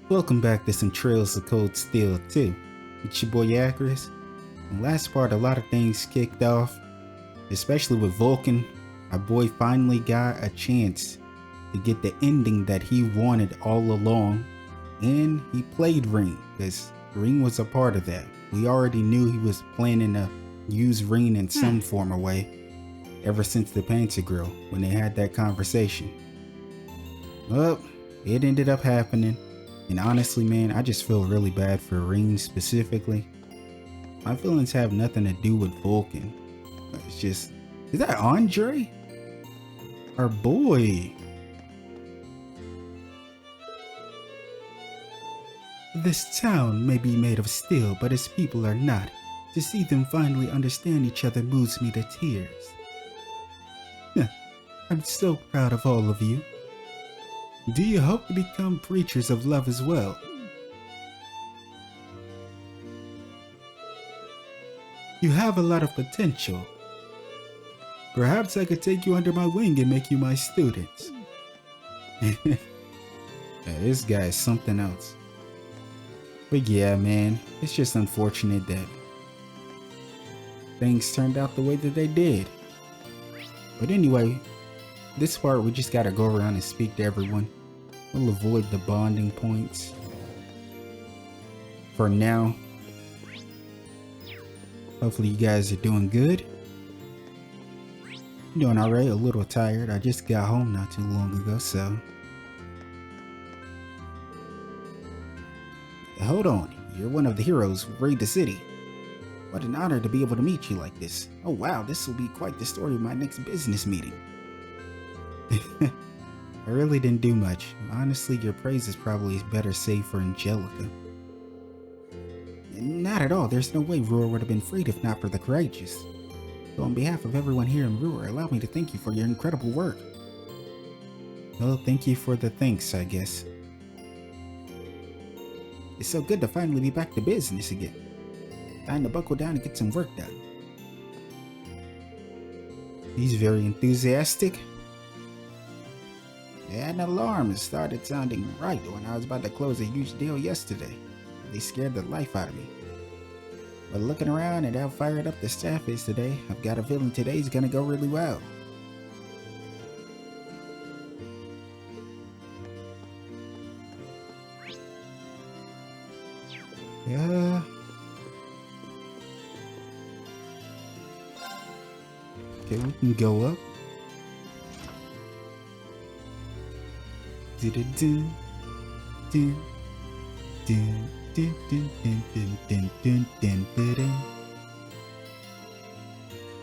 Welcome back to some Trails of Cold Steel 2. It's your boy Acris. In the last part, a lot of things kicked off, especially with Vulcan. Our boy finally got a chance to get the ending that he wanted all along, and he played Ring, because Ring was a part of that. We already knew he was planning to use Ring in some form or way ever since the Panzer Grill, when they had that conversation. Well, it ended up happening. And honestly, man, I just feel really bad for Ring specifically. My feelings have nothing to do with Vulcan. It's just, is that Andre? Our boy. This town may be made of steel, but its people are not. To see them finally understand each other moves me to tears. I'm so proud of all of you. Do you hope to become preachers of love as well? You have a lot of potential. Perhaps I could take you under my wing and make you my students. Yeah, this guy is something else. But yeah, man, it's just unfortunate that things turned out the way that they did. But anyway, this part we just gotta go around and speak to everyone. We'll avoid the bonding points for now. Hopefully you guys are doing good. I'm doing alright, a little tired. I just got home not too long ago, so. Hold on, you're one of the heroes who raid the city. What an honor to be able to meet you like this. Oh wow, this will be quite the story of my next business meeting. I really didn't do much. Honestly, your praise is probably better saved for Angelica. Not at all. There's no way Roer would have been freed if not for the courageous. So on behalf of everyone here in Roer, allow me to thank you for your incredible work. Well, thank you for the thanks, I guess. It's so good to finally be back to business again. Time to buckle down and get some work done. He's very enthusiastic. An alarm started sounding right when I was about to close a huge deal yesterday. They scared the life out of me. But looking around at how fired up the staff is today, I've got a feeling today's gonna go really well. Yeah. Okay, we can go up.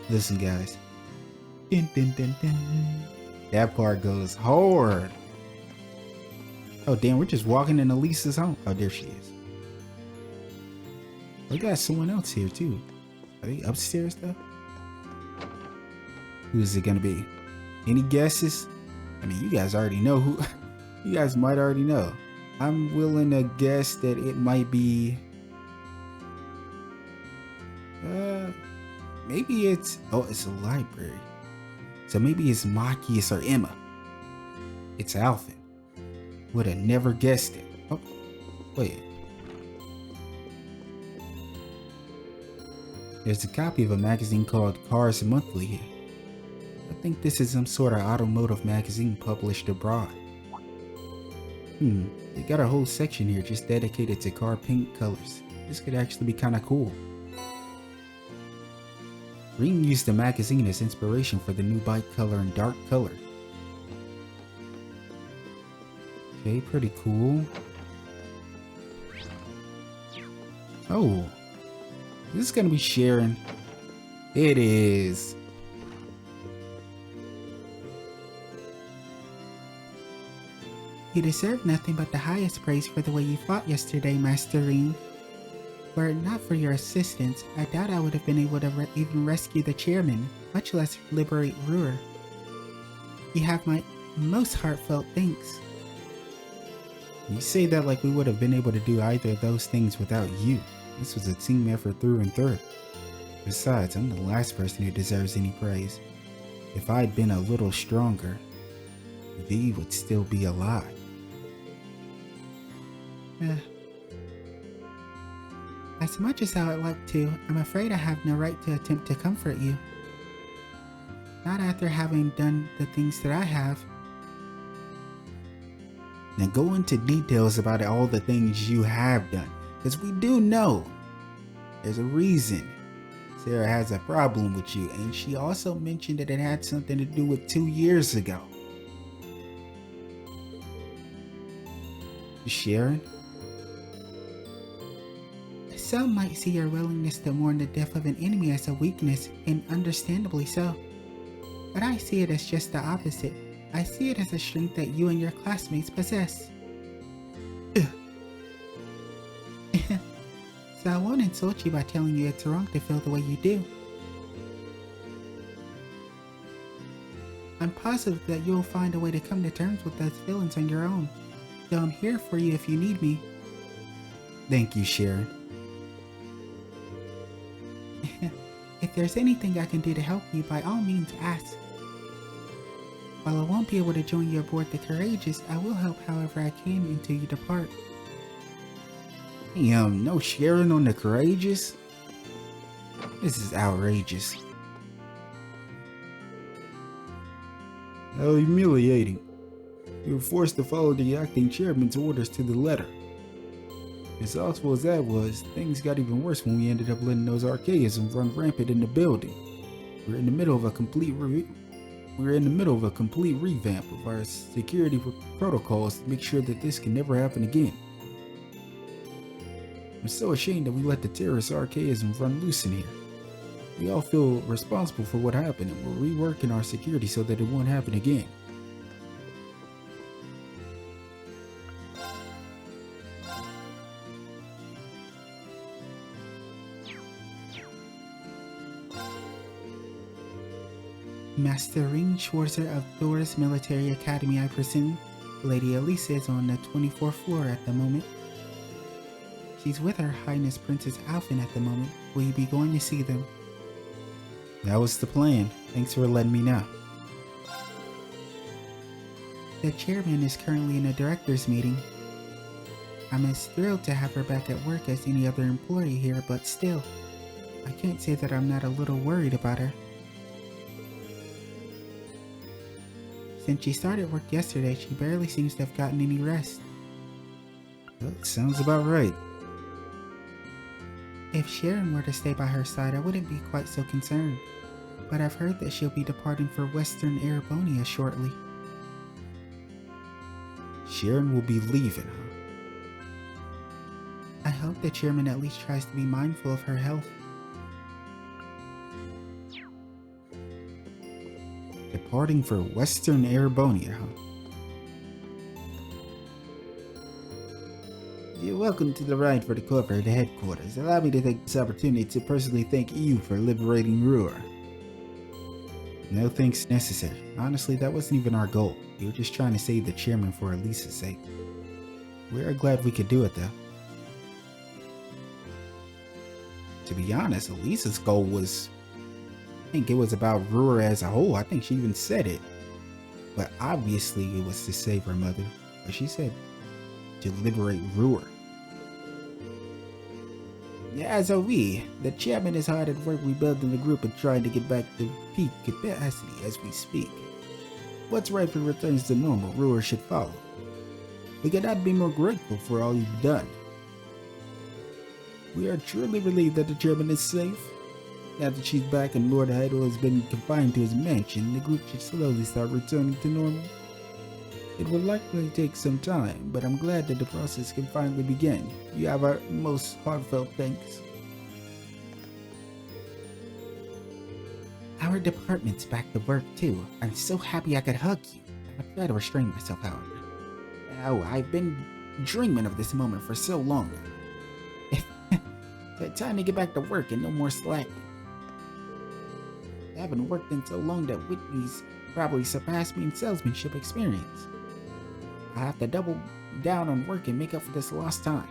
Listen, guys. That part goes hard. Oh, damn, we're just walking into Lisa's home. Oh, there she is. We got someone else here, too. Are they upstairs, though? Who is it gonna be? Any guesses? I mean, you guys already know who. You guys might already know. I'm willing to guess that it might be... maybe it's... oh, it's a library. So maybe it's Machias or Emma. It's Alvin. Would have never guessed it. Oh, wait. There's a copy of a magazine called Cars Monthly here. I think this is some sort of automotive magazine published abroad. They got a whole section here just dedicated to car paint colors. This could actually be kinda cool. Ring used the magazine as inspiration for the new bike color and dark color. Okay, pretty cool. Oh, this is gonna be Sharon. It is. You deserve nothing but the highest praise for the way you fought yesterday, Master Ring. Were it not for your assistance, I doubt I would have been able to even rescue the chairman, much less liberate Roer. You have my most heartfelt thanks. You say that like we would have been able to do either of those things without you. This was a team effort through and through. Besides, I'm the last person who deserves any praise. If I'd been a little stronger, V would still be alive. Uh, as much as I would like to, I'm afraid I have no right to attempt to comfort you. Not after having done the things that I have. Now go into details about all the things you have done, because we do know there's a reason Sarah has a problem with you, and she also mentioned that it had something to do with 2 years ago. Sharon? Some might see your willingness to mourn the death of an enemy as a weakness, and understandably so. But I see it as just the opposite. I see it as a strength that you and your classmates possess. So I won't insult you by telling you it's wrong to feel the way you do. I'm positive that you'll find a way to come to terms with those feelings on your own. So I'm here for you if you need me. Thank you, Sharon. If there's anything I can do to help you, by all means ask. While I won't be able to join you aboard the Courageous, I will help however I can until you depart. No Sharon on the Courageous? This is outrageous. How humiliating. You were forced to follow the acting chairman's orders to the letter. As awful as that was, things got even worse when we ended up letting those archaisms run rampant in the building. We're in the middle of a complete revamp of our security protocols to make sure that this can never happen again. I'm so ashamed that we let the terrorist archaisms run loose in here. We all feel responsible for what happened, and we're reworking our security so that it won't happen again. Master Ring Schwarzer of Thor's Military Academy, I presume. Lady Elisa is on the 24th floor at the moment. She's with Her Highness Princess Alphen at the moment. Will you be going to see them? That was the plan. Thanks for letting me know. The chairman is currently in a director's meeting. I'm as thrilled to have her back at work as any other employee here, but still, I can't say that I'm not a little worried about her. Since she started work yesterday, she barely seems to have gotten any rest. That sounds about right. If Sharon were to stay by her side, I wouldn't be quite so concerned. But I've heard that she'll be departing for Western Erebonia shortly. Sharon will be leaving, huh? I hope the chairman at least tries to be mindful of her health. Departing for Western Erebonia, huh? You're welcome to the ride for the corporate headquarters. Allow me to take this opportunity to personally thank you for liberating Roer. No thanks necessary. Honestly, that wasn't even our goal. We were just trying to save the chairman for Elisa's sake. We are glad we could do it, though. To be honest, Elisa's goal was... I think it was about Roer as a whole. I think she even said it. But obviously it was to save her mother. But she said to liberate Roer. As are we. The chairman is hard at work rebuilding the group and trying to get back to peak capacity as we speak. Once Rifle returns to normal, Roer should follow. We cannot be more grateful for all you've done. We are truly relieved that the chairman is safe. Now that she's back and Lord Idol has been confined to his mansion, the group should slowly start returning to normal. It will likely take some time, but I'm glad that the process can finally begin. You have our most heartfelt thanks. Our department's back to work too. I'm so happy I could hug you. I try to restrain myself, however. Oh, I've been dreaming of this moment for so long now. Time to get back to work and no more slacking. I haven't worked in so long that Whitney's probably surpassed me in salesmanship experience. I have to double down on work and make up for this lost time.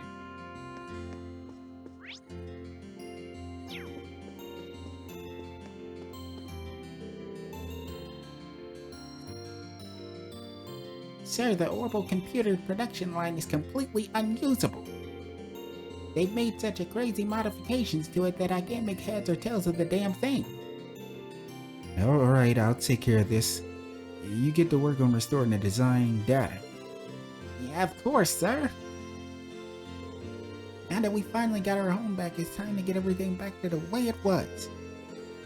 Sir, the orbital computer production line is completely unusable. They've made such a crazy modifications to it that I can't make heads or tails of the damn thing. Alright, I'll take care of this. You get to work on restoring the design data. Yeah, of course, sir. Now that we finally got our home back, it's time to get everything back to the way it was.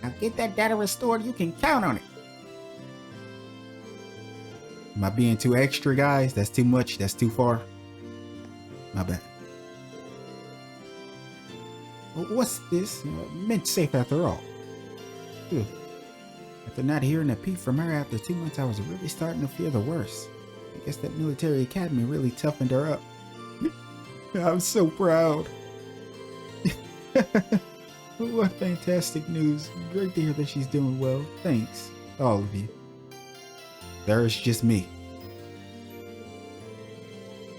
Now get that data restored, you can count on it. Am I being too extra, guys? That's too much? That's too far? My bad. What's this? Meant safe after all. Ugh. After not hearing a peep from her after 2 months, I was really starting to fear the worst. I guess that military academy really toughened her up. I'm so proud. What fantastic news. Great to hear that she's doing well. Thanks, all of you. There's just me.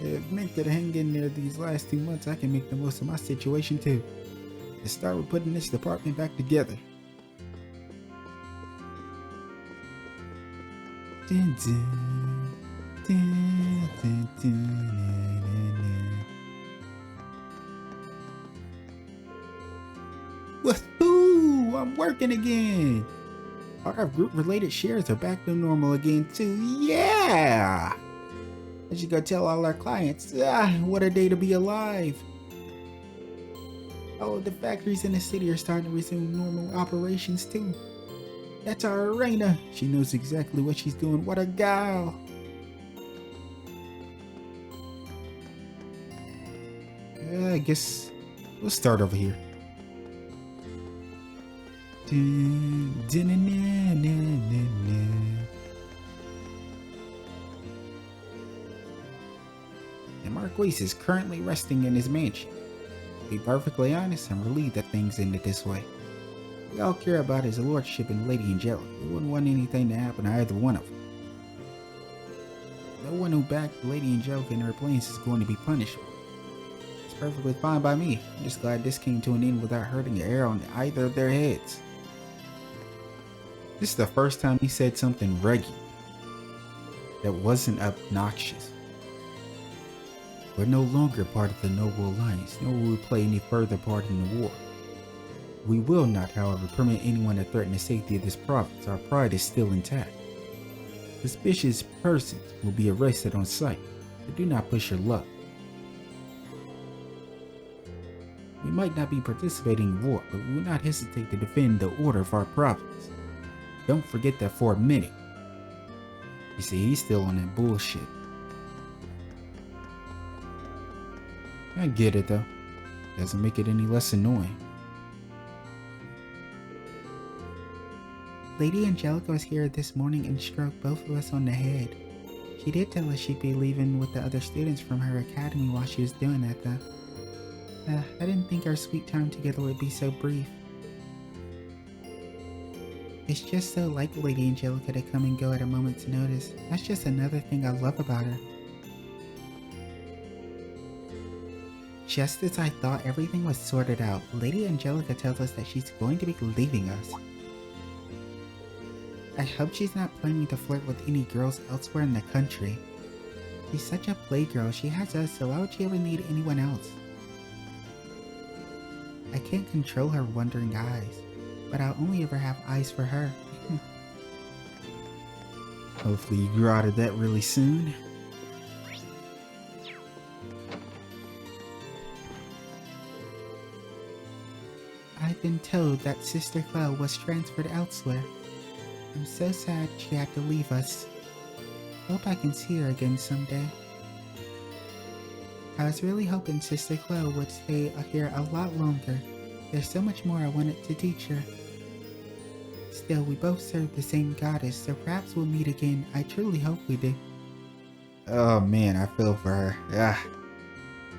It meant that hang in there these last 2 months, I can make the most of my situation too. Let's start with putting this department back together. Dun, dun, dun, dun, dun, woohoo! I'm working again! Our group-related shares are back to normal again too. Yeah! I should go tell all our clients. What a day to be alive! All of the factories in the city are starting to resume normal operations too. That's our Arena. She knows exactly what she's doing. What a gal! I guess we'll start over here. And Marquise is currently resting in his mansion. To be perfectly honest, I'm relieved that things ended this way. We all care about his lordship and Lady Angelica. We wouldn't want anything to happen to either one of them. No one who backed Lady Angelica and her plans is going to be punished. It's perfectly fine by me. I'm just glad this came to an end without hurting a hair on either of their heads. This is the first time he said something regular that wasn't obnoxious. We're no longer part of the Noble Alliance, nor will we play any further part in the war. We will not, however, permit anyone to threaten the safety of this province. Our pride is still intact. Suspicious persons will be arrested on sight, but do not push your luck. We might not be participating in war, but we will not hesitate to defend the order of our province. Don't forget that for a minute. You see, he's still on that bullshit. I get it though. Doesn't make it any less annoying. Lady Angelica was here this morning and stroked both of us on the head. She did tell us she'd be leaving with the other students from her academy while she was doing that though. I didn't think our sweet time together would be so brief. It's just so like Lady Angelica to come and go at a moment's notice. That's just another thing I love about her. Just as I thought everything was sorted out, Lady Angelica tells us that she's going to be leaving us. I hope she's not planning to flirt with any girls elsewhere in the country. She's such a playgirl, she has us, so why would she ever need anyone else? I can't control her wandering eyes, but I'll only ever have eyes for her. Hopefully you grow out of that really soon. I've been told that Sister Çlöz was transferred elsewhere. I'm so sad she had to leave us. Hope I can see her again someday. I was really hoping Sister Çlöz would stay here a lot longer. There's so much more I wanted to teach her. Still, we both serve the same goddess, so perhaps we'll meet again. I truly hope we do. Oh man, I feel for her.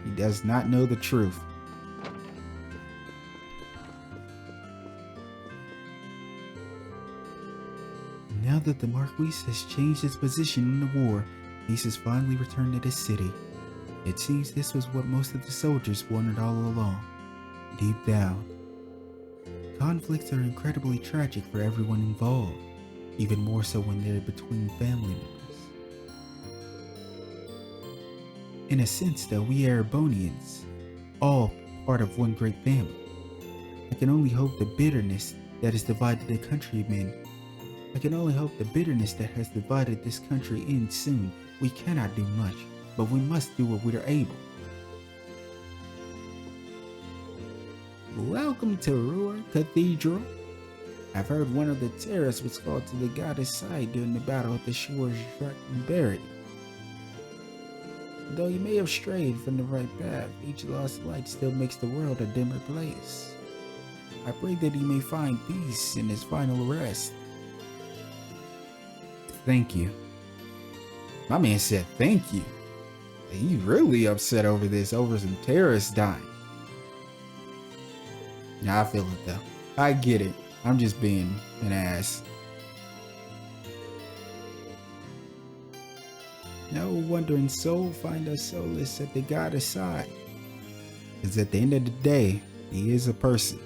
He does not know the truth. Now that the Marquis has changed his position in the war, peace has finally returned to the city. It seems this was what most of the soldiers wanted all along. Deep down, conflicts are incredibly tragic for everyone involved, even more so when they're between family members. In a sense that we Erebonians, all part of one great family. I can only hope the bitterness that has divided the countrymen. I can only hope the bitterness that has divided this country ends soon. We cannot do much, but we must do what we are able. Welcome to Roer Cathedral. I've heard one of the terrorists was called to the goddess' side during the battle at the shores struck and buried. Though you may have strayed from the right path, each lost light still makes the world a dimmer place. I pray that he may find peace in his final rest. Thank you. My man said thank you. He really upset over this, over some terrorists dying. Nah, I feel it though. I get it. I'm just being an ass. No wandering soul find us solace at the goddess' side. Because at the end of the day, he is a person.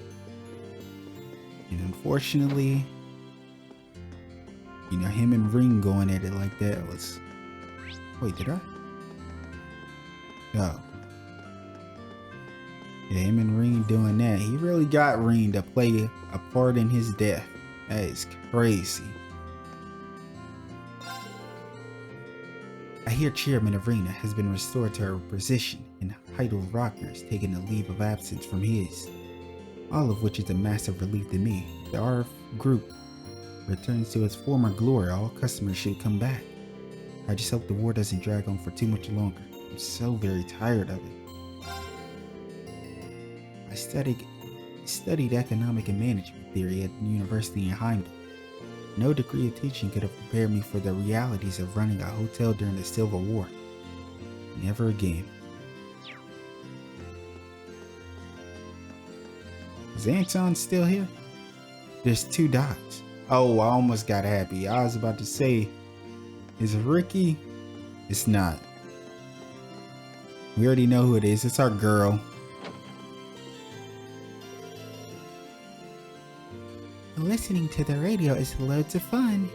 And unfortunately, you know, him and Ring going at it like that was... Wait, did I? Oh. Yeah, him and Ring doing that. He really got Ring to play a part in his death. That is crazy. I hear Chairman Arena has been restored to her position and Heidel Rockner's taken a leave of absence from his. All of which is a massive relief to me. The RF group returns to its former glory. All customers should come back. I just hope the war doesn't drag on for too much longer. I'm so very tired of it. I studied economic and management theory at the university in Heimdall. No degree of teaching could have prepared me for the realities of running a hotel during the Civil War. Never again. Is Anton still here? There's 2 dots. Oh, I almost got happy. I was about to say, is it Ricky? It's not. We already know who it is. It's our girl. Listening to the radio is loads of fun.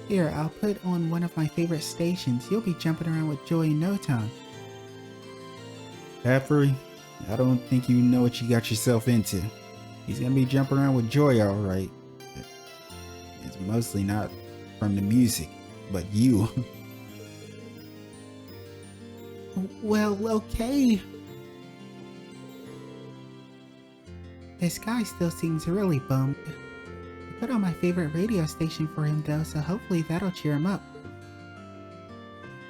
Here, I'll put on one of my favorite stations. You'll be jumping around with joy in no time. Peppery, I don't think you know what you got yourself into. He's gonna be jumping around with joy, alright. It's mostly not from the music, but you. Well, okay. This guy still seems really bummed. I put on my favorite radio station for him though, so hopefully that'll cheer him up.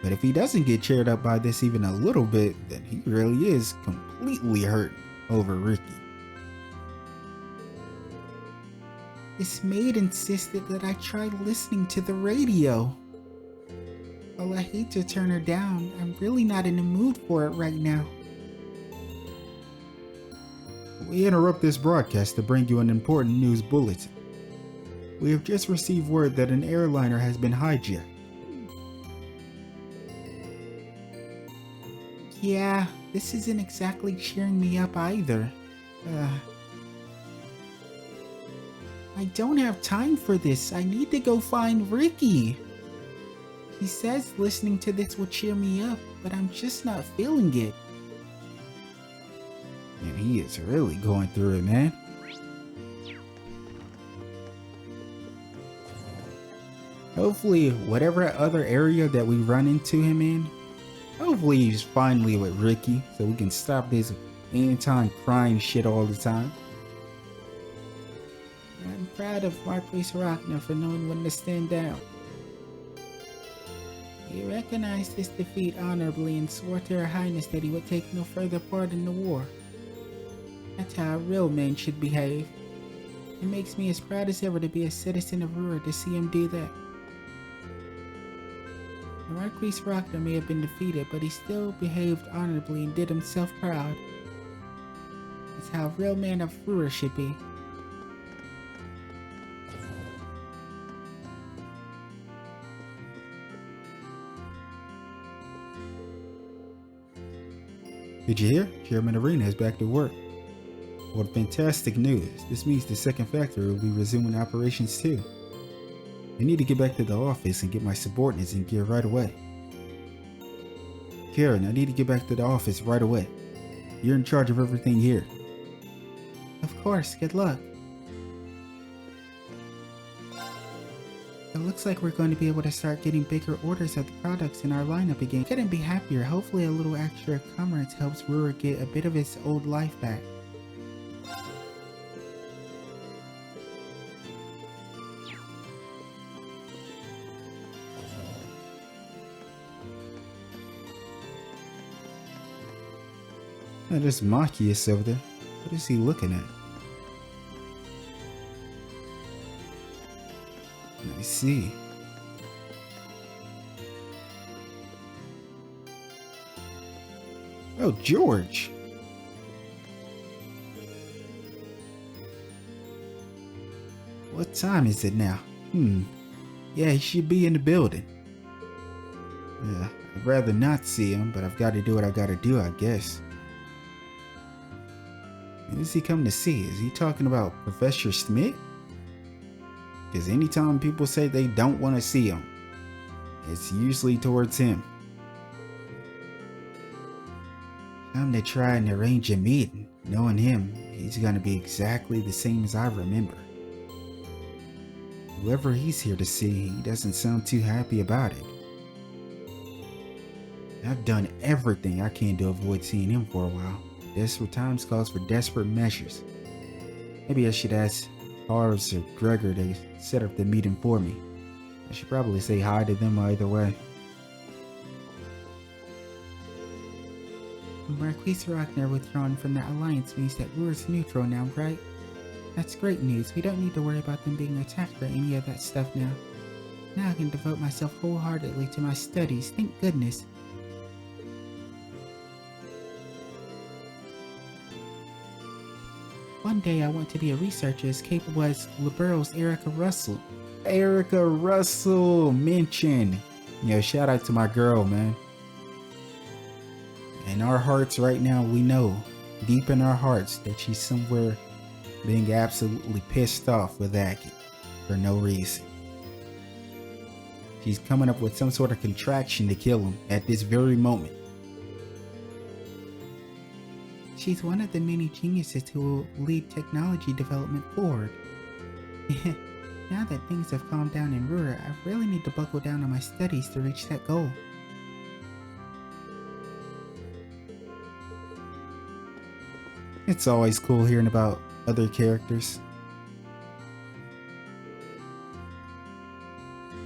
But if he doesn't get cheered up by this even a little bit, then he really is completely hurt over Ricky. This maid insisted that I try listening to the radio. While I hate to turn her down, I'm really not in the mood for it right now. We interrupt this broadcast to bring you an important news bulletin. We have just received word that an airliner has been hijacked. Yeah, this isn't exactly cheering me up either. I don't have time for this. I need to go find Ricky. He says listening to this will cheer me up, but I'm just not feeling it. And he is really going through it, man. Hopefully, whatever other area that we run into him in, hopefully he's finally with Ricky, so we can stop this Anton crying shit all the time. I'm proud of Marquis Rockner for knowing when to stand down. He recognized his defeat honorably and swore to Her Highness that he would take no further part in the war. That's how a real man should behave. It makes me as proud as ever to be a citizen of Roer to see him do that. The Marquis Rockner may have been defeated, but he still behaved honorably and did himself proud. That's how a real man of Roer should be. Did you hear? Chairman Arena is back to work. What fantastic news. This means the second factory will be resuming operations too. I need to get back to the office and get my subordinates in gear right away. Karen, I need to get back to the office right away. You're in charge of everything here. Of course, good luck. It looks like we're going to be able to start getting bigger orders of the products in our lineup again. Couldn't be happier. Hopefully a little extra commerce helps Roer get a bit of his old life back. Now there's Machias over there. What is he looking at? I see. Oh, George. What time is it now? Yeah, he should be in the building. Yeah, I'd rather not see him, but I've got to do what I got to do, I guess. Who's he coming to see? Is he talking about Professor Smith? Because anytime people say they don't want to see him, it's usually towards him. Time to try and arrange a meeting. Knowing him, he's going to be exactly the same as I remember. Whoever he's here to see, he doesn't sound too happy about it. I've done everything I can to avoid seeing him for a while. Desperate times calls for desperate measures. Maybe I should ask Harves or Gregor to set up the meeting for me. I should probably say hi to them either way. Marquise Ragnar withdrawn from the alliance means that Roer's neutral now, right? That's great news. We don't need to worry about them being attacked or any of that stuff now. Now I can devote myself wholeheartedly to my studies, thank goodness. One day I want to be a researcher as capable as Liberal's Erica Russell. Erica Russell, mention. Shout out to my girl, man. In our hearts right now, we know, deep in our hearts, that she's somewhere being absolutely pissed off with Aki for no reason. She's coming up with some sort of contraction to kill him at this very moment. She's one of the many geniuses who will lead technology development forward. Now that things have calmed down in Roer, I really need to buckle down on my studies to reach that goal. It's always cool hearing about other characters.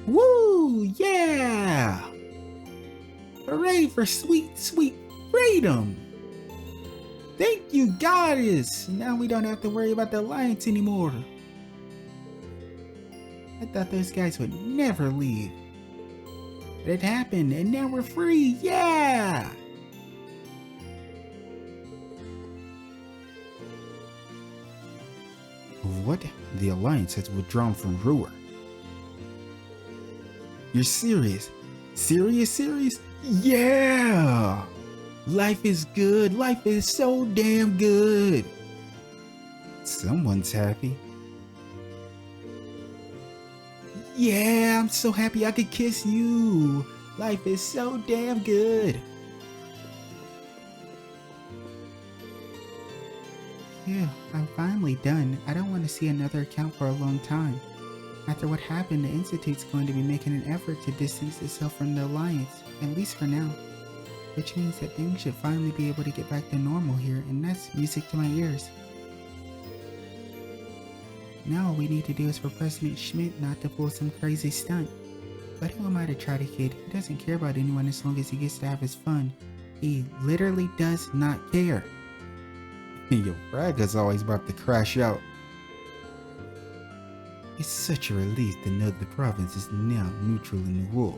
Woo! Yeah! Hooray for sweet, sweet freedom! Thank you, goddess! Now we don't have to worry about the alliance anymore. I thought those guys would never leave. But it happened, and now we're free! Yeah! What? The alliance has withdrawn from Roer. You're serious? Serious? Yeah! Life is good. Life is so damn good. Someone's happy. Yeah, I'm so happy I could kiss you. Life is so damn good. Phew, I'm finally done. I don't want to see another account for a long time. After what happened, the Institute's going to be making an effort to distance itself from the Alliance, at least for now. Which means that things should finally be able to get back to normal here, and that's music to my ears. Now all we need to do is for President Schmidt not to pull some crazy stunt. But who am I to try to kid? He doesn't care about anyone as long as he gets to have his fun. He literally does not care. Yo, Braga's always about to crash out. It's such a relief to know the province is now neutral in the war.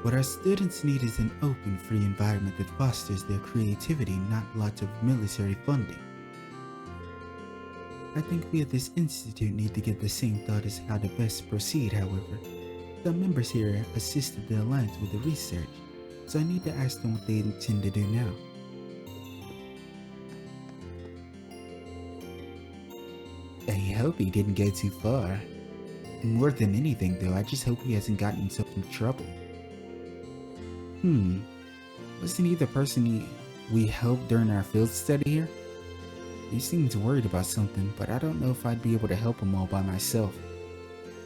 What our students need is an open, free environment that fosters their creativity, not lots of military funding. I think we at this institute need to get the same thought as how to best proceed, however. Some members here assisted the Alliance with the research, so I need to ask them what they intend to do now. I hope he didn't go too far. More than anything though, I just hope he hasn't gotten himself in trouble. Wasn't he the person we helped during our field study here? He seems worried about something, but I don't know if I'd be able to help him all by myself.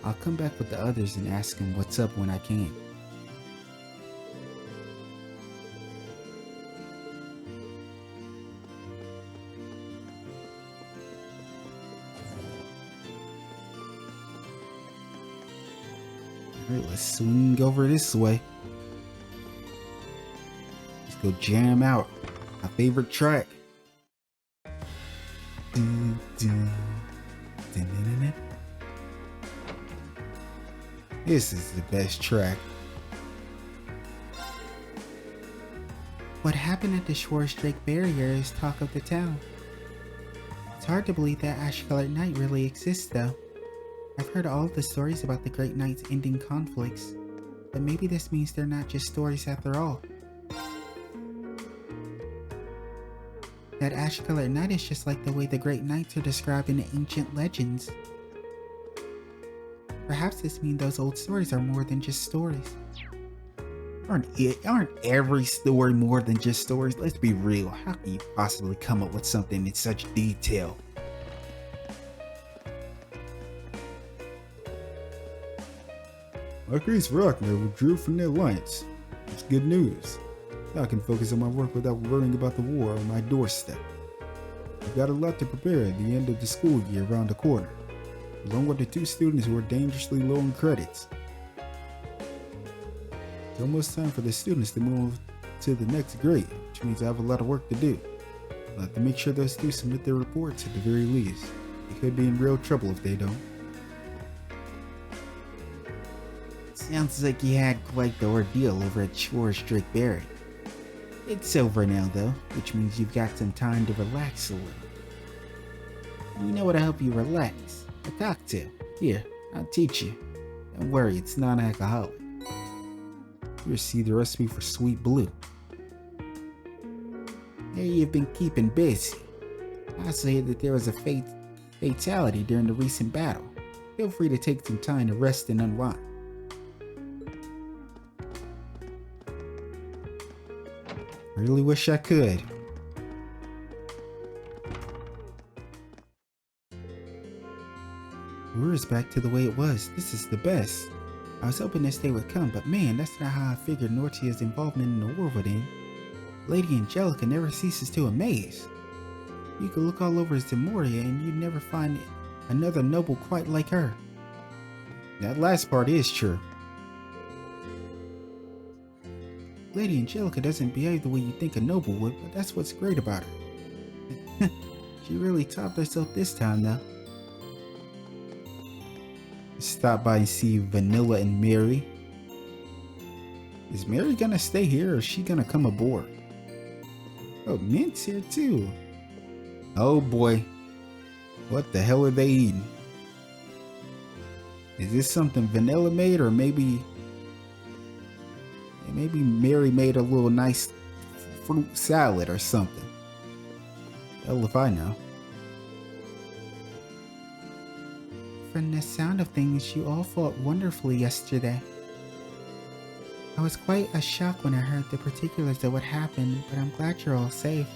I'll come back with the others and ask him what's up when I can. Alright, let's swing over this way. Let's go jam out my favorite track. Dun, dun, dun, dun, dun. This is the best track. What happened at the Schwarz Drake Barrier is talk of the town. It's hard to believe that ash-colored night really exists though. I've heard all of the stories about the Great Knight's ending conflicts, but maybe this means they're not just stories after all. That ash-colored night is just like the way the Great Knights are described in the ancient legends. Perhaps this means those old stories are more than just stories. Aren't every story more than just stories? Let's be real. How can you possibly come up with something in such detail? Chris Rockner withdrew from the alliance. It's good news. Now I can focus on my work without worrying about the war on my doorstep. I've got a lot to prepare at the end of the school year around the corner, along with the 2 students who are dangerously low in credits. It's almost time for the students to move to the next grade, which means I have a lot of work to do. I'll have to make sure those 2 submit their reports at the very least. They could be in real trouble if they don't. Sounds like you had quite the ordeal over at Schwarz Drake Barrier. It's over now though, which means you've got some time to relax a little. You know what to help you relax? A cocktail. Here, I'll teach you. Don't worry, it's non-alcoholic. You'll see the recipe for Sweet Blue. Here you've been keeping busy. I also hear that there was a fatality during the recent battle. Feel free to take some time to rest and unwind. Really wish I could. Roer's back to the way it was. This is the best. I was hoping this day would come, but man, that's not how I figured Nortia's involvement in the war would end. Lady Angelica never ceases to amaze. You could look all over Zemoria and you'd never find another noble quite like her. That last part is true. Lady Angelica doesn't behave the way you think a noble would, but that's what's great about her. She really topped herself this time though. Stop by and see Vanilla and Mary. Is Mary gonna stay here or is she gonna come aboard? Oh, Mint's here too. Oh boy. What the hell are they eating? Is this something Vanilla made, or maybe Mary made a little nice fruit salad or something? Hell if I know. From the sound of things, you all fought wonderfully yesterday. I was quite a shock when I heard the particulars of what happened, but I'm glad you're all safe.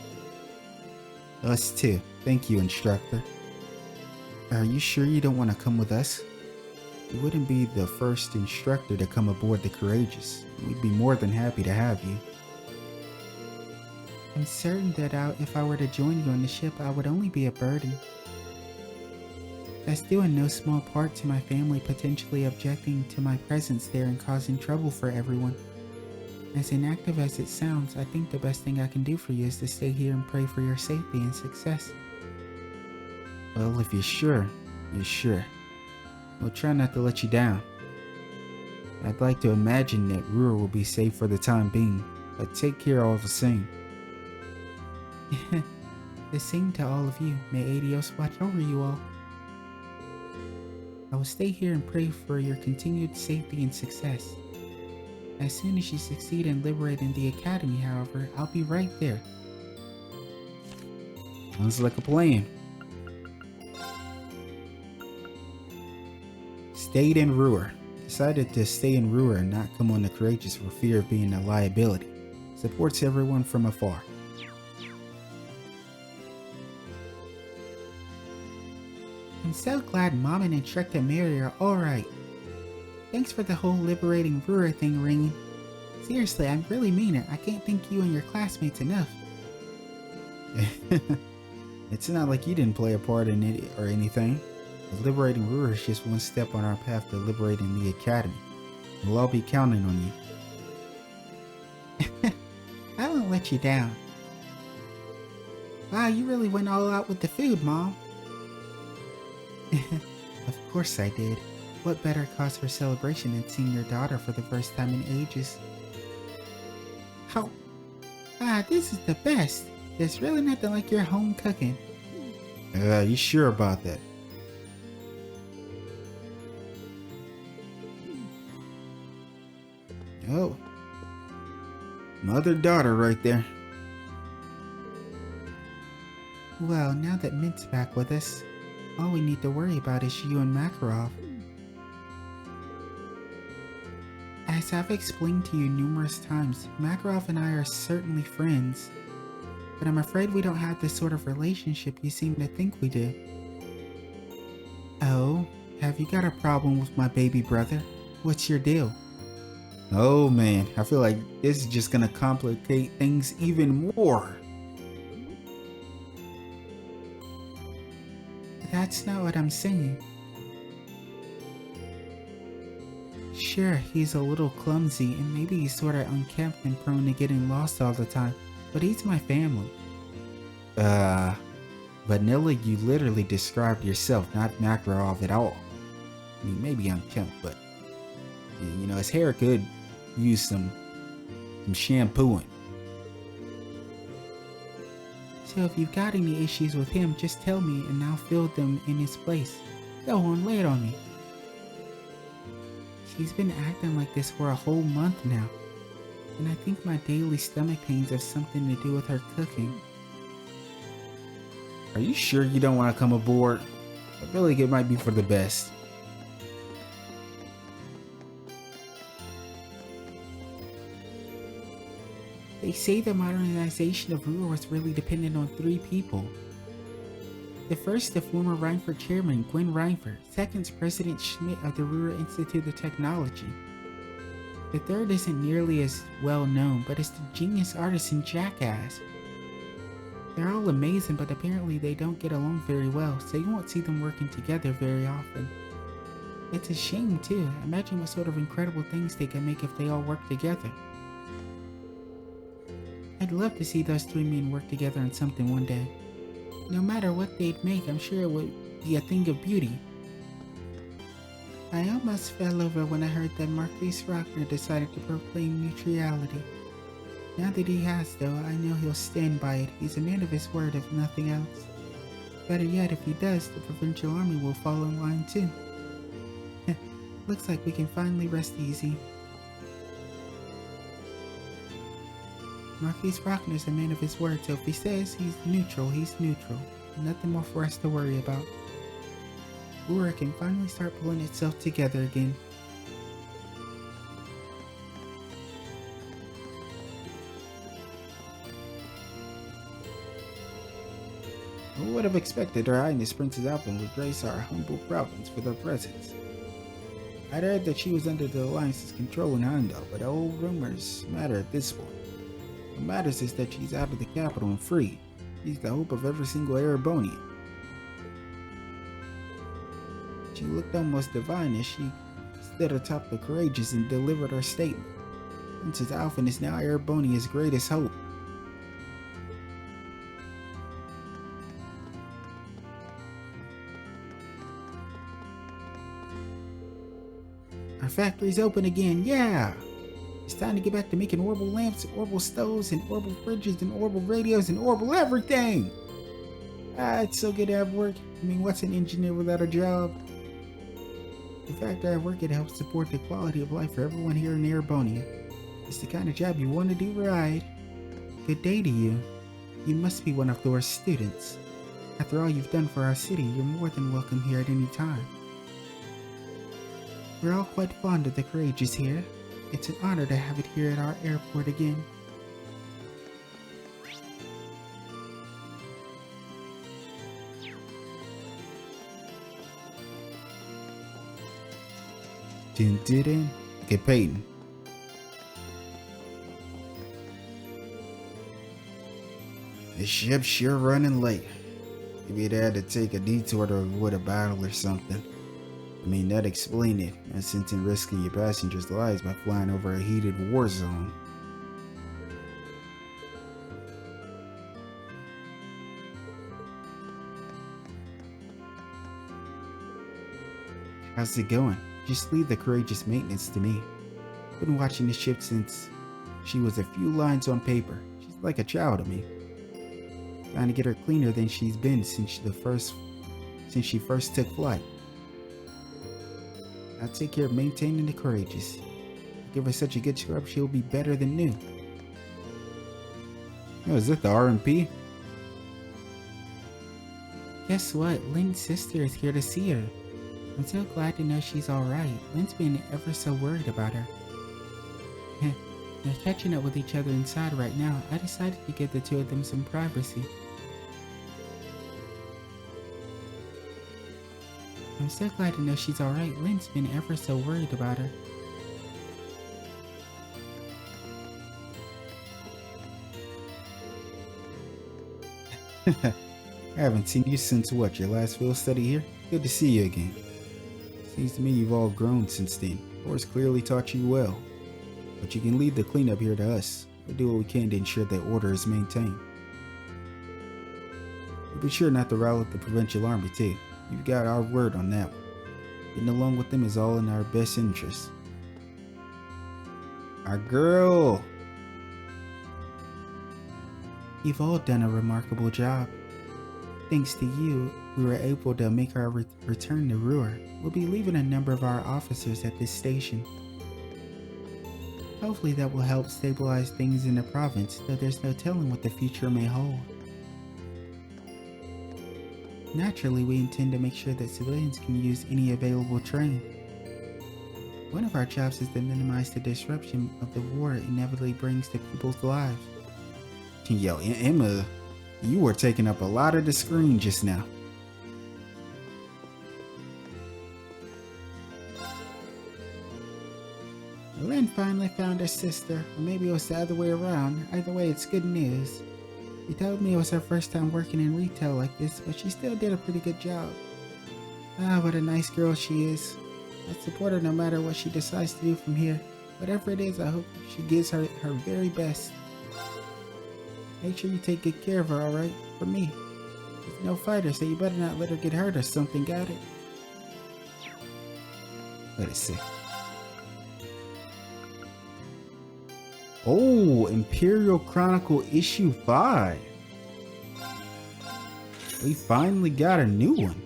Us too. Thank you, instructor. Are you sure you don't want to come with us? You wouldn't be the first instructor to come aboard the Courageous. We'd be more than happy to have you. I'm certain that if I were to join you on the ship, I would only be a burden. That's due in no small part to my family potentially objecting to my presence there and causing trouble for everyone. As inactive as it sounds, I think the best thing I can do for you is to stay here and pray for your safety and success. Well, if you're sure, you're sure. We'll try not to let you down. I'd like to imagine that Roer will be safe for the time being, but take care all the same. The same to all of you. May Adios watch over you all. I will stay here and pray for your continued safety and success. As soon as you succeed in liberating the Academy, however, I'll be right there. Sounds like a plan. Stayed in Roer. Decided to stay in Roer and not come on the Courageous for fear of being a liability. supports everyone from afar. I'm so glad Mom and Instructor Mary are alright. Thanks for the whole liberating Roer thing ringing. Seriously, I really mean it. I can't thank you and your classmates enough. It's not like you didn't play a part in it or anything. The liberating Roer is just one step on our path to liberating the Academy. We'll all be counting on you. I won't let you down. Wow, you really went all out with the food, Mom. Of course I did. What better cause for celebration than seeing your daughter for the first time in ages? How? This is the best. There's really nothing like your home cooking. You sure about that? Oh. Mother-daughter right there. Well, now that Mint's back with us, all we need to worry about is you and Makarov. As I've explained to you numerous times, Makarov and I are certainly friends, but I'm afraid we don't have the sort of relationship you seem to think we do. Oh, have you got a problem with my baby brother? What's your deal? Oh man, I feel like this is just gonna complicate things even more. That's not what I'm saying. Sure, he's a little clumsy and maybe he's sorta unkempt and prone to getting lost all the time, but he's my family. Vanilla, you literally described yourself, not Makarov at all. I mean, maybe unkempt, but you know, his hair could use some shampooing. So if you've got any issues with him, just tell me and I'll fill them in his place. Go on, lay it on me. She's been acting like this for a whole month now, and I think my daily stomach pains have something to do with her cooking. Are you sure you don't want to come aboard? I feel like it might be for the best. They say the modernization of Roer was really dependent on 3 people. The first, the former Reinford chairman, Gwen Reinford. Second's President Schmidt of the Roer Institute of Technology. The third isn't nearly as well known, but it's the genius artisan Jackass. They're all amazing, but apparently they don't get along very well, so you won't see them working together very often. It's a shame too. Imagine what sort of incredible things they can make if they all work together. I'd love to see those 3 men work together on something one day. No matter what they'd make, I'm sure it would be a thing of beauty. I almost fell over when I heard that Marquis Rockner decided to proclaim neutrality. Now that he has, though, I know he'll stand by it. He's a man of his word, if nothing else. Better yet, if he does, the Provincial Army will fall in line too. Looks like we can finally rest easy. Marquis Rockner's a man of his word, so if he says he's neutral, he's neutral. Nothing more for us to worry about. Roer can finally start pulling itself together again. Who would have expected Her Highness Princess Alpin would grace our humble province with her presence? I'd heard that she was under the Alliance's control in Heimdall, but old rumors matter at this point. What matters is that she's out of the capital and free. She's the hope of every single Erebonian. She looked almost divine as she stood atop the courageous and delivered her statement. Princess Alpin is now Erebonia's greatest hope. Our factory's open again, yeah! It's time to get back to making orbital lamps, orbital stoves, and orbital fridges, and orbital radios, and orbital everything! It's so good to have work. I mean, what's an engineer without a job? The factory I work at helps support the quality of life for everyone here in Erebonia. It's the kind of job you want to do, right? Good day to you. You must be one of Thor's students. After all you've done for our city, you're more than welcome here at any time. We're all quite fond of the courageous here. It's an honor to have it here at our airport again. Dun, dun, dun. Okay, Peyton. The ship's sure running late. Maybe they had to take a detour to avoid a battle or something. I mean, that'd explain it, no sense in risking your passengers' lives by flying over a heated war zone. How's it going? Just leave the courageous maintenance to me. Been watching the ship since she was a few lines on paper. She's like a child to me. Trying to get her cleaner than she's been since she first took flight. I'll take care of maintaining the courageous. Give her such a good scrub, she'll be better than new. Oh, is that the R&P? Guess what? Lynn's sister is here to see her. I'm so glad to know she's alright. Lynn's been ever so worried about her. They're catching up with each other inside right now. I decided to give the two of them some privacy. I'm so glad to know she's alright. Lynn's been ever so worried about her. I haven't seen you since what, your last field study here? Good to see you again. Seems to me you've all grown since then. Roer's clearly taught you well. But you can leave the cleanup here to us. We'll do what we can to ensure that order is maintained. We'll be sure not to rile up the provincial army too. You've got our word on that one. Getting along with them is all in our best interest. Our girl! You've all done a remarkable job. Thanks to you, we were able to make our return to Roer. We'll be leaving a number of our officers at this station. Hopefully that will help stabilize things in the province, though there's no telling what the future may hold. Naturally, we intend to make sure that civilians can use any available train. One of our jobs is to minimize the disruption of the war it inevitably brings to people's lives. Yo, Emma, you were taking up a lot of the screen just now. Lynn finally found her sister, or maybe it was the other way around. Either way, it's good news. She told me it was her first time working in retail like this, but she still did a pretty good job. Ah, what a nice girl she is. I support her no matter what she decides to do from here. Whatever it is, I hope she gives her very best. Make sure you take good care of her, alright? For me. She's no fighter, so you better not let her get hurt or something, got it? Let us see. Oh, Imperial Chronicle issue 5. We finally got a new one.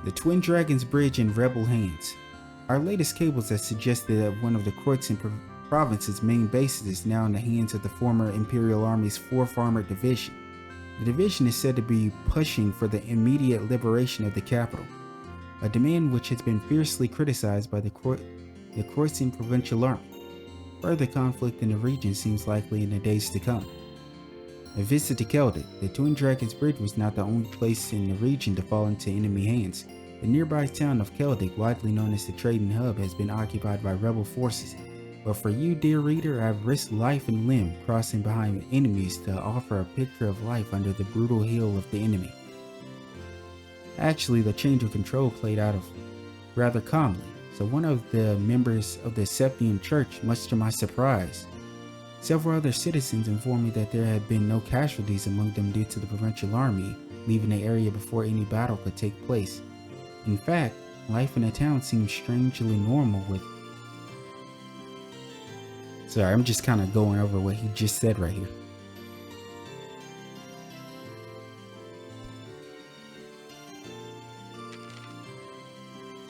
The Twin Dragons Bridge in rebel hands. Our latest cables have suggested that one of the Kroatian province's main bases is now in the hands of the former Imperial Army's 4th Armored Division. The division is said to be pushing for the immediate liberation of the capital, a demand which has been fiercely criticized by the Kroatian Provincial Army. Further conflict in the region seems likely in the days to come. A visit to ţ霖, the Twin Dragons Bridge was not the only place in the region to fall into enemy hands. The nearby town of ţ霖, widely known as the trading hub, has been occupied by rebel forces. But for you, dear reader, I've risked life and limb crossing behind enemies to offer a picture of life under the brutal heel of the enemy. Actually, the change of control played out rather calmly. So one of the members of the Septian Church, much to my surprise. Several other citizens informed me that there had been no casualties among them due to the provincial army leaving the area before any battle could take place. In fact, life in the town seemed strangely normal with... Sorry, I'm just kind of going over what he just said right here.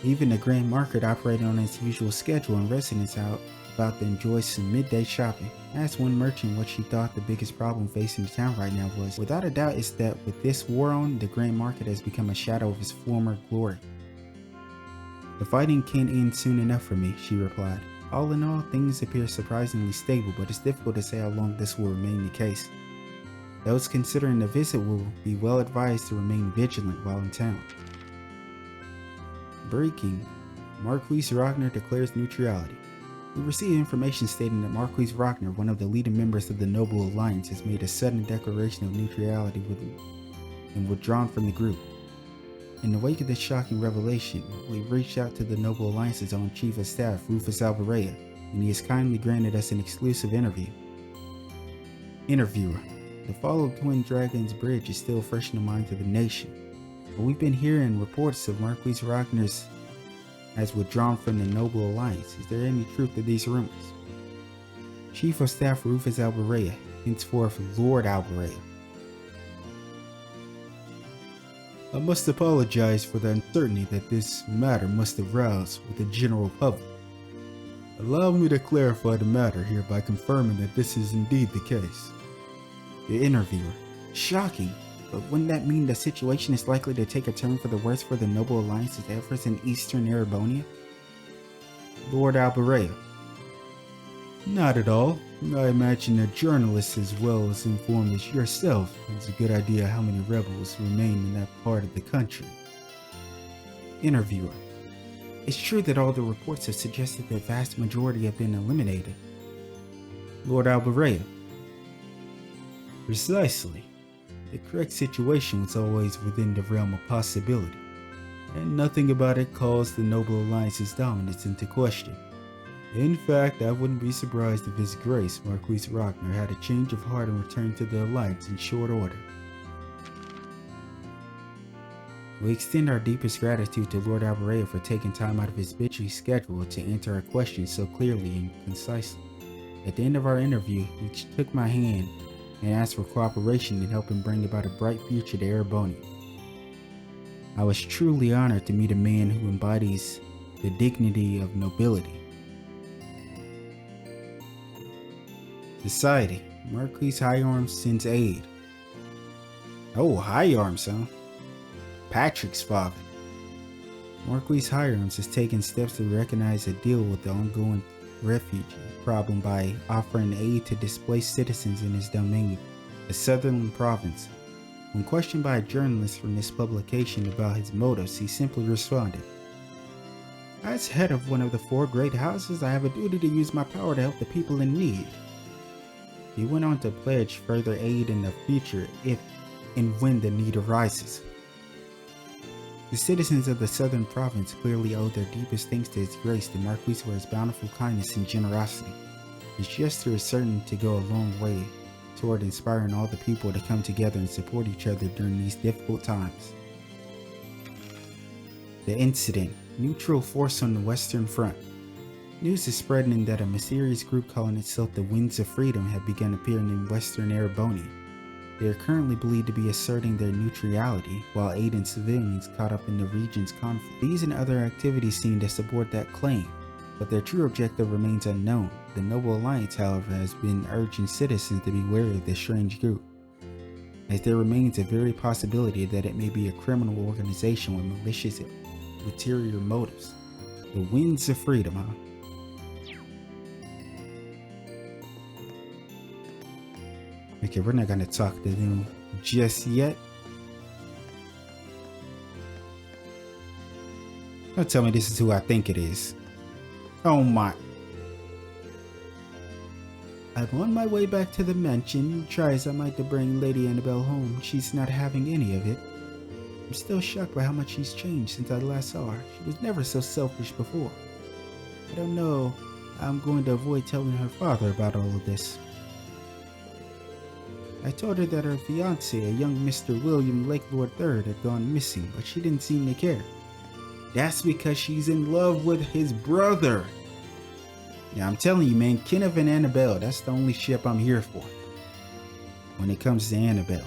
Even the Grand Market operated on its usual schedule and residents out about to enjoy some midday shopping. I asked one merchant what she thought the biggest problem facing the town right now was. Without a doubt, it's that with this war on, the Grand Market has become a shadow of its former glory. The fighting can't end soon enough for me, she replied. All in all, things appear surprisingly stable, but it's difficult to say how long this will remain the case. Those considering the visit will be well advised to remain vigilant while in town. Breaking. Marquise Ragnar declares neutrality. We received information stating that Marquise Ragnar, one of the leading members of the Noble Alliance, has made a sudden declaration of neutrality and withdrawn from the group. In the wake of this shocking revelation, we reached out to the Noble Alliance's own Chief of Staff, Rufus Alvarez, and he has kindly granted us an exclusive interview. Interviewer: the fall of Twin Dragon's Bridge is still fresh in the minds of the nation, but we've been hearing reports of Marquise Ragnar has withdrawn from the Noble Alliance. Is there any truth to these rumors? Chief of Staff Rufus Alvarez, henceforth Lord Alvarez. I must apologize for the uncertainty that this matter must arouse with the general public. Allow me to clarify the matter here by confirming that this is indeed the case. The interviewer: shocking, but wouldn't that mean the situation is likely to take a turn for the worse for the Noble Alliance's efforts in Eastern Erebonia? Lord Alvarez: not at all. I imagine a journalist as well as informed as yourself has a good idea how many rebels remain in that part of the country. Interviewer: it's true that all the reports have suggested the vast majority have been eliminated. Lord Alvarez: precisely. The correct situation was always within the realm of possibility, and nothing about it calls the Noble Alliance's dominance into question. In fact, I wouldn't be surprised if His Grace Marquise Ragnar had a change of heart and returned to the Alliance in short order. We extend our deepest gratitude to Lord Alvarez for taking time out of his busy schedule to answer our questions so clearly and concisely. At the end of our interview, he took my hand and asked for cooperation in helping bring about a bright future to Erebonia. I was truly honored to meet a man who embodies the dignity of nobility. Society: Marquise High Arms sends aid. Oh, High Arms, huh? Patrick's father. Marquise High Arms has taken steps to recognize and deal with the ongoing refugee problem by offering aid to displaced citizens in his domain, the southern province. When questioned by a journalist from this publication about his motives, he simply responded, "As head of one of the 4 great houses, I have a duty to use my power to help the people in need." He went on to pledge further aid in the future if and when the need arises. The citizens of the southern province clearly owe their deepest thanks to His Grace the Marquis for his bountiful kindness and generosity. His gesture is certain to go a long way toward inspiring all the people to come together and support each other during these difficult times. The incident: neutral force on the Western Front. News is spreading that a mysterious group calling itself the Winds of Freedom have begun appearing in Western Erebonia. They are currently believed to be asserting their neutrality while aiding civilians caught up in the region's conflict. These and other activities seem to support that claim, but their true objective remains unknown. The Noble Alliance, however, has been urging citizens to be wary of this strange group, as there remains a very possibility that it may be a criminal organization with malicious ulterior motives. The Winds of Freedom, huh? Okay, we're not gonna talk to them just yet. Don't tell me this is who I think it is. Oh my. I'm on my way back to the mansion. Try as I might to bring Lady Annabelle home, she's not having any of it. I'm still shocked by how much she's changed since I last saw her. She was never so selfish before. I don't know how I'm going to avoid telling her father about all of this. I told her that her fiancé, a young Mr. William Lakelord III, had gone missing, but she didn't seem to care. That's because she's in love with his brother. Yeah, I'm telling you, man, Kenneth and Annabelle, that's the only ship I'm here for when it comes to Annabelle.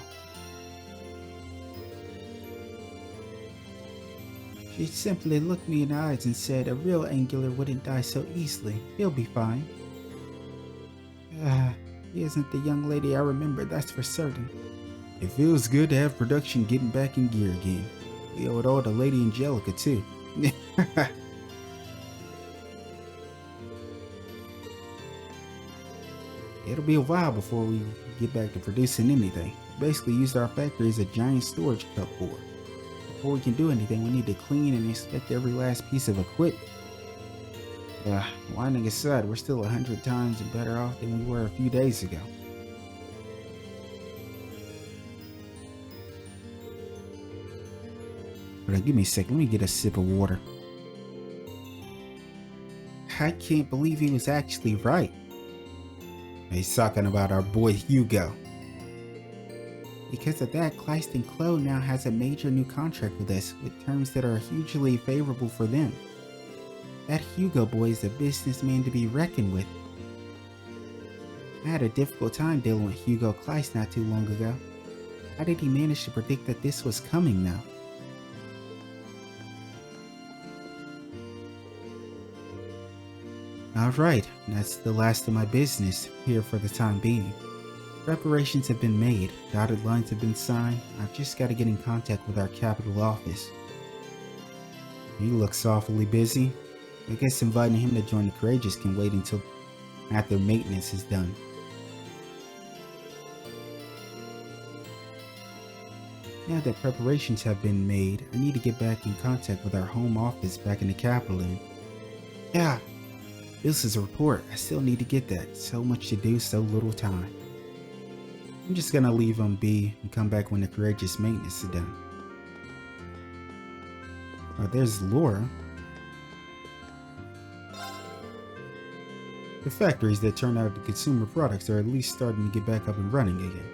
She simply looked me in the eyes and said, "A real Angular wouldn't die so easily. He'll be fine." He isn't the young lady I remember, that's for certain. It feels good to have production getting back in gear again. We owe it all to Lady Angelica, too. It'll be a while before we get back to producing anything. We basically used our factory as a giant storage cupboard. Before we can do anything, we need to clean and inspect every last piece of equipment. Whining aside, we're still 100 times better off than we were a few days ago. But give me a sec, let me get a sip of water. I can't believe he was actually right. He's talking about our boy Hugo. Because of that, chtÍ now has a major new contract with us, with terms that are hugely favorable for them. That Hugo boy is a businessman to be reckoned with. I had a difficult time dealing with Hugo chtÍ not too long ago. How did he manage to predict that this was coming now? Alright, that's the last of my business here for the time being. Preparations have been made, dotted lines have been signed. I've just got to get in contact with our capital office. He looks awfully busy. I guess inviting him to join the Courageous can wait until after maintenance is done. Now that preparations have been made, I need to get back in contact with our home office back in the capital and... Yeah! This is a report. I still need to get that. So much to do, so little time. I'm just gonna leave him be and come back when the Courageous maintenance is done. Oh, there's Laura. The factories that turn out the consumer products are at least starting to get back up and running again.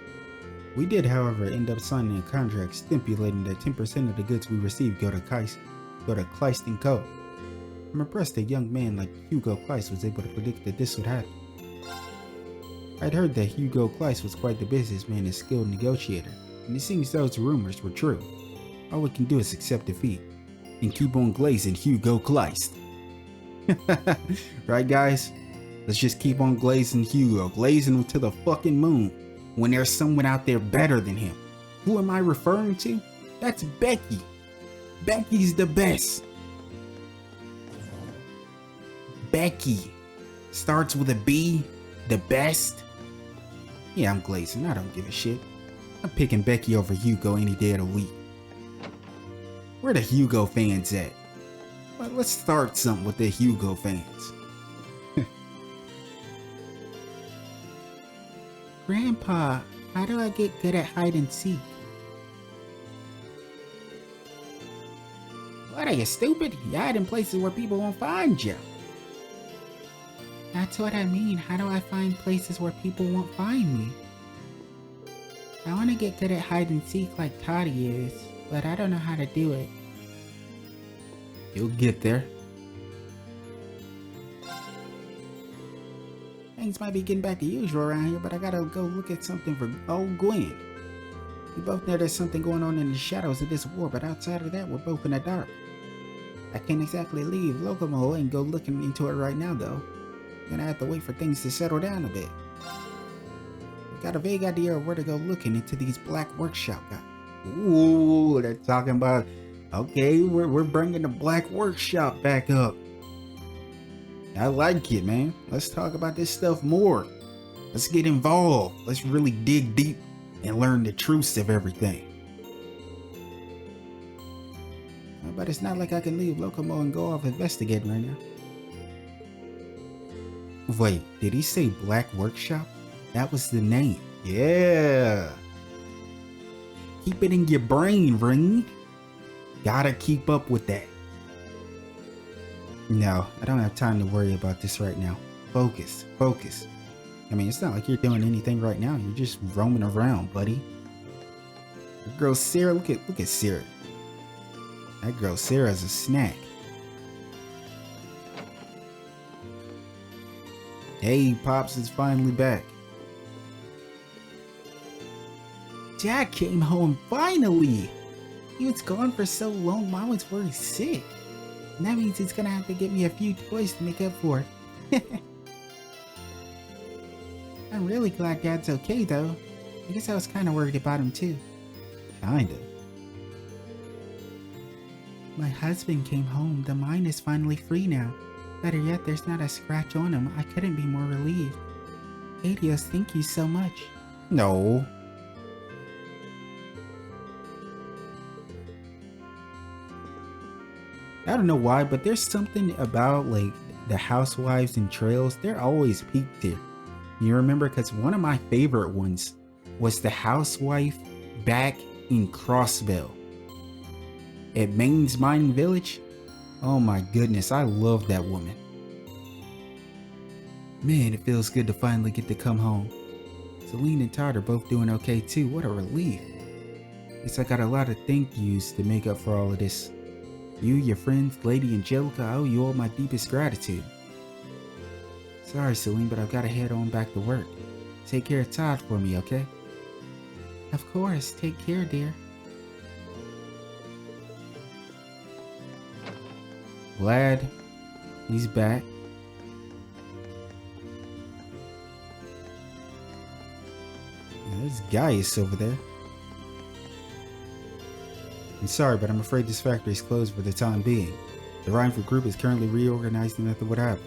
We did, however, end up signing a contract stipulating that 10% of the goods we receive go to chtÍ Co. I'm impressed that a young man like Hugo chtÍ was able to predict that this would happen. I'd heard that Hugo chtÍ was quite the businessman and skilled negotiator, and it seems those rumors were true. All we can do is accept defeat and keep on glazing Hugo chtÍ. Right, guys? Let's just keep on glazing Hugo, glazing him to the fucking moon when there's someone out there better than him. Who am I referring to? That's Becky. Becky's the best. Becky. Starts with a B. The best. Yeah, I'm glazing. I don't give a shit. I'm picking Becky over Hugo any day of the week. Where the Hugo fans at? Well, let's start something with the Hugo fans. Grandpa, how do I get good at hide and seek? What, are you stupid? You hide in places where people won't find you. That's what I mean. How do I find places where people won't find me? I want to get good at hide and seek like Toddy is, but I don't know how to do it. You'll get there. Things might be getting back to usual around here, but I gotta go look at something for old Gwen. We both know there's something going on in the shadows of this war, but outside of that, we're both in the dark. I can't exactly leave Locomo and go looking into it right now, though. I'm gonna have to wait for things to settle down a bit. I got a vague idea of where to go looking into these black workshop guys. Ooh, they're talking about, okay, we're bringing the black workshop back up. I like it, man. Let's talk about this stuff more. Let's get involved. Let's really dig deep and learn the truths of everything. But it's not like I can leave Locomo and go off investigating right now. Wait, did he say Black Workshop? That was the name. Yeah. Keep it in your brain, Ring. Gotta keep up with that. No, I don't have time to worry about this right now. Focus, focus. I mean, it's not like you're doing anything right now. You're just roaming around, buddy. The girl Sarah, look at Sarah. That girl Sarah's a snack. Hey, Pops is finally back. Dad came home finally. He was gone for so long, Mom was very sick. And that means he's gonna have to get me a few toys to make up for it. I'm really glad Dad's okay though. I guess I was kinda worried about him too. Kinda. My husband came home. The mine is finally free now. Better yet, there's not a scratch on him. I couldn't be more relieved. Adios, thank you so much. No. I don't know why, but there's something about, like, the housewives and trails, they're always peaked here. You remember, because one of my favorite ones was the housewife back in Crossbell at Maine's Mining Village. Oh my goodness, I love that woman. Man, it feels good to finally get to come home. Celine and Todd are both doing okay too. What a relief. Guess I got a lot of thank yous to make up for all of this. You, your friends, Lady Angelica, I owe you all my deepest gratitude. Sorry, Celine, but I've got to head on back to work. Take care of Todd for me, okay? Of course, take care, dear. Glad he's back. There's Gaius over there. I'm sorry, but I'm afraid this factory is closed for the time being. The Rhineford Group is currently reorganizing at the Whatever.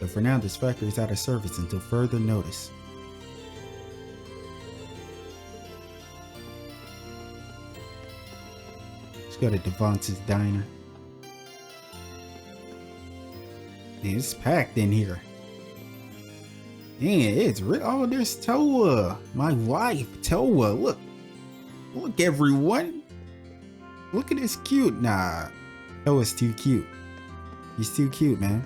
But for now, this factory is out of service until further notice. Let's go to Dvance's diner. Man, it's packed in here. Man, it's oh, there's Toa, my wife, Toa. Look, everyone. Look at this cute. Nah, Toa's too cute. He's too cute, man.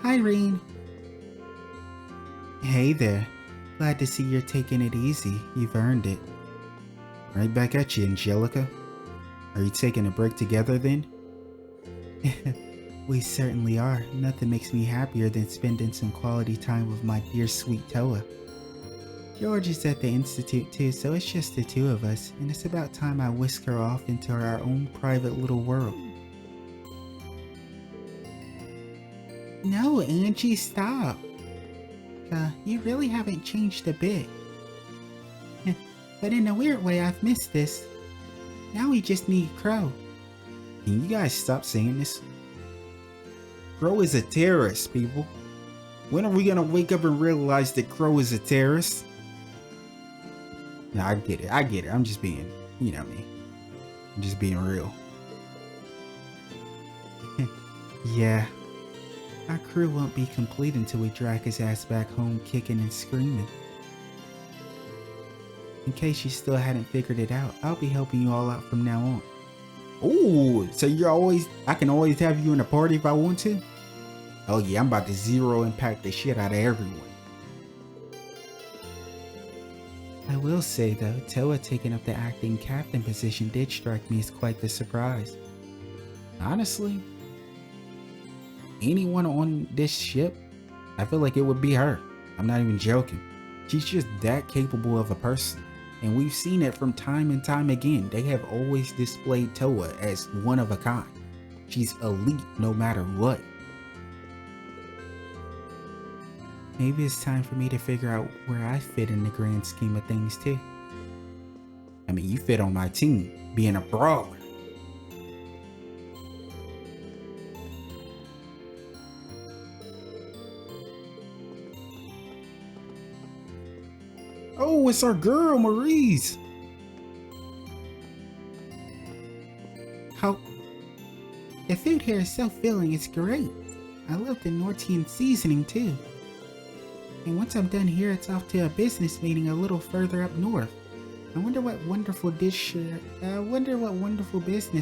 Hi, Reen. Hey there. Glad to see you're taking it easy. You've earned it. Right back at you, Angelica. Are you taking a break together then? We certainly are. Nothing makes me happier than spending some quality time with my dear sweet Toa. George is at the Institute too, so it's just the two of us, and it's about time I whisk her off into our own private little world. No, Angie, stop. You really haven't changed a bit. But in a weird way, I've missed this. Now we just need Crow. Can you guys stop saying this? Crow is a terrorist, people. When are we gonna wake up and realize that Crow is a terrorist? No, I get it. I'm just being, you know me. I'm just being real. Yeah. Our crew won't be complete until we drag his ass back home kicking and screaming. In case you still hadn't figured it out, I'll be helping you all out from now on. Ooh, so I can always have you in a party if I want to? Oh yeah, I'm about to zero impact the shit out of everyone. I will say though, Toa taking up the acting captain position did strike me as quite the surprise. Honestly, anyone on this ship, I feel like it would be her. I'm not even joking. She's just that capable of a person. And we've seen it from time and time again. They have always displayed Toa as one of a kind. She's elite no matter what. Maybe it's time for me to figure out where I fit in the grand scheme of things too. I mean, you fit on my team, being a brawler. Oh, it's our girl, Maurice. The food here is so filling, it's great. I love the Nortian seasoning too. And once I'm done here, it's off to a business meeting a little further up north. I wonder what wonderful business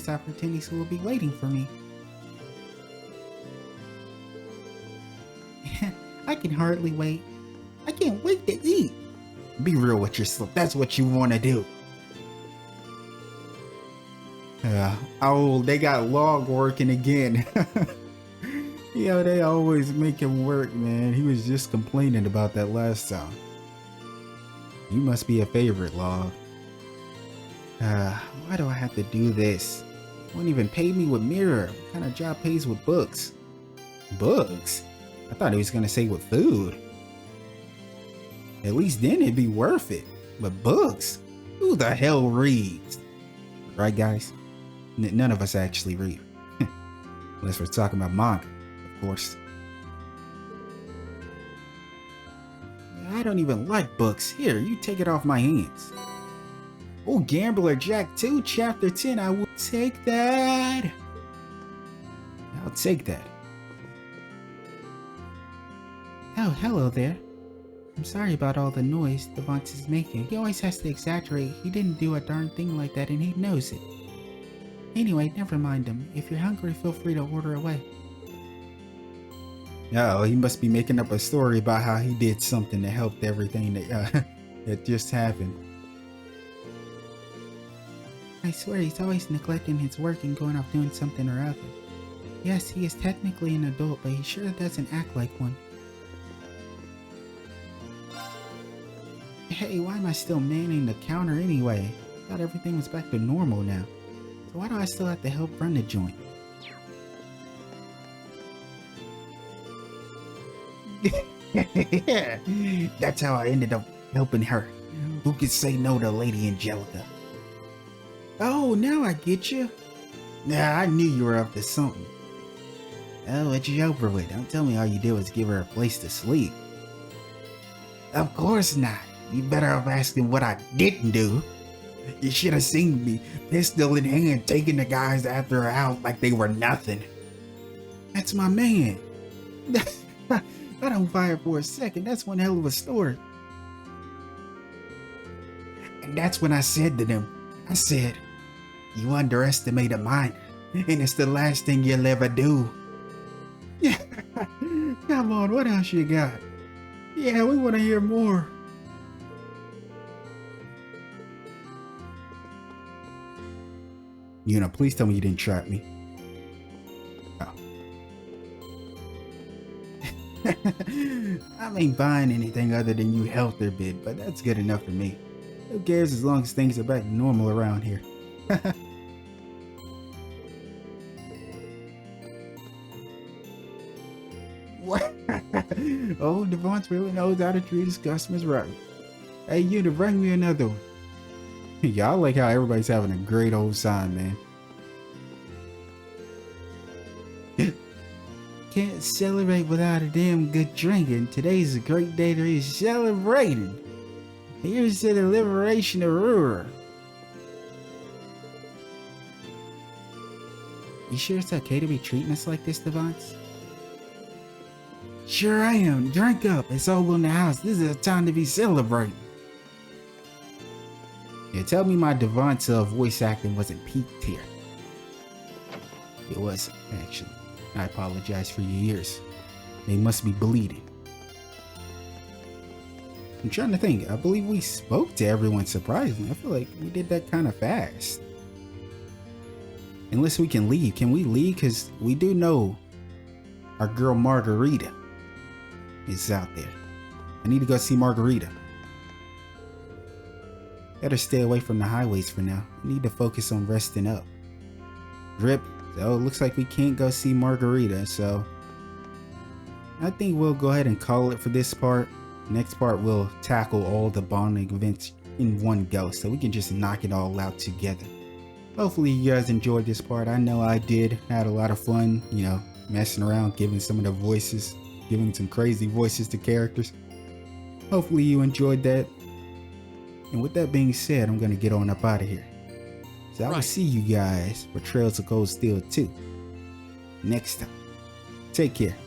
opportunities will be waiting for me. I can hardly wait. I can't wait to eat. Be real with yourself. That's what you want to do. Oh, they got Log working again. Yo, they always make him work, man. He was just complaining about that last time. You must be a favorite, Log. Why do I have to do this? Won't even pay me with Mirror. What kind of job pays with books? Books? I thought he was gonna say with food. At least then it'd be worth it. But books? Who the hell reads? Right, guys? None of us actually read. Unless we're talking about manga, of course. I don't even like books. Here, you take it off my hands. Oh, Gambler Jack 2, Chapter 10. I will take that. I'll take that. Oh, hello there. I'm sorry about all the noise Dvance is making. He always has to exaggerate. He didn't do a darn thing like that and he knows it. Anyway, never mind him. If you're hungry, feel free to order away. Oh, he must be making up a story about how he did something that helped everything that, that just happened. I swear he's always neglecting his work and going off doing something or other. Yes, he is technically an adult, but he sure doesn't act like one. Hey, why am I still manning the counter anyway? I thought everything was back to normal now. So why do I still have to help run the joint? That's how I ended up helping her. Who could say no to Lady Angelica? Oh, now I get you. Nah, I knew you were up to something. Oh, it's over with. Don't tell me all you did was give her a place to sleep. Of course not. You better off asking what I didn't do. You should have seen me, pistol in hand, taking the guys after her out like they were nothing. That's my man. I don't fire for a second. That's one hell of a story. And that's when I said to them, I said, you underestimate a minor, and it's the last thing you'll ever do. Yeah, come on, what else you got? Yeah, we want to hear more. Yuna, please tell me you didn't trap me. Oh. I ain't buying anything other than you helped her bit, but that's good enough for me. Who cares as long as things are back to normal around here? What? Oh, Dvance really knows how to treat his customers right. Hey, Yuna, bring me another one. Yeah, I like how everybody's having a great old time, man. Can't celebrate without a damn good drink, and today's a great day to be celebrating. Here's to the liberation of Roer. You sure it's okay to be treating us like this, Dvance? Sure I am. Drink up. It's all in the house. This is a time to be celebrating. Yeah, tell me my Dvance voice acting wasn't peaked here. It wasn't, actually. I apologize for your ears. They must be bleeding. I'm trying to think. I believe we spoke to everyone surprisingly. I feel like we did that kind of fast. Unless we can leave. Can we leave? Because we do know our girl Margarita is out there. I need to go see Margarita. Better stay away from the highways for now. I need to focus on resting up. Rip. So it looks like we can't go see Margarita, so I think we'll go ahead and call it for this part. Next part we'll tackle all the bonding events in one go, so we can just knock it all out together. Hopefully you guys enjoyed this part. I know I did. Had a lot of fun, you know, messing around, giving some of the voices, giving some crazy voices to characters. Hopefully you enjoyed that. And with that being said, I'm going to get on up out of here. So I will see you guys for Trails of Cold Steel 2 next time. Take care.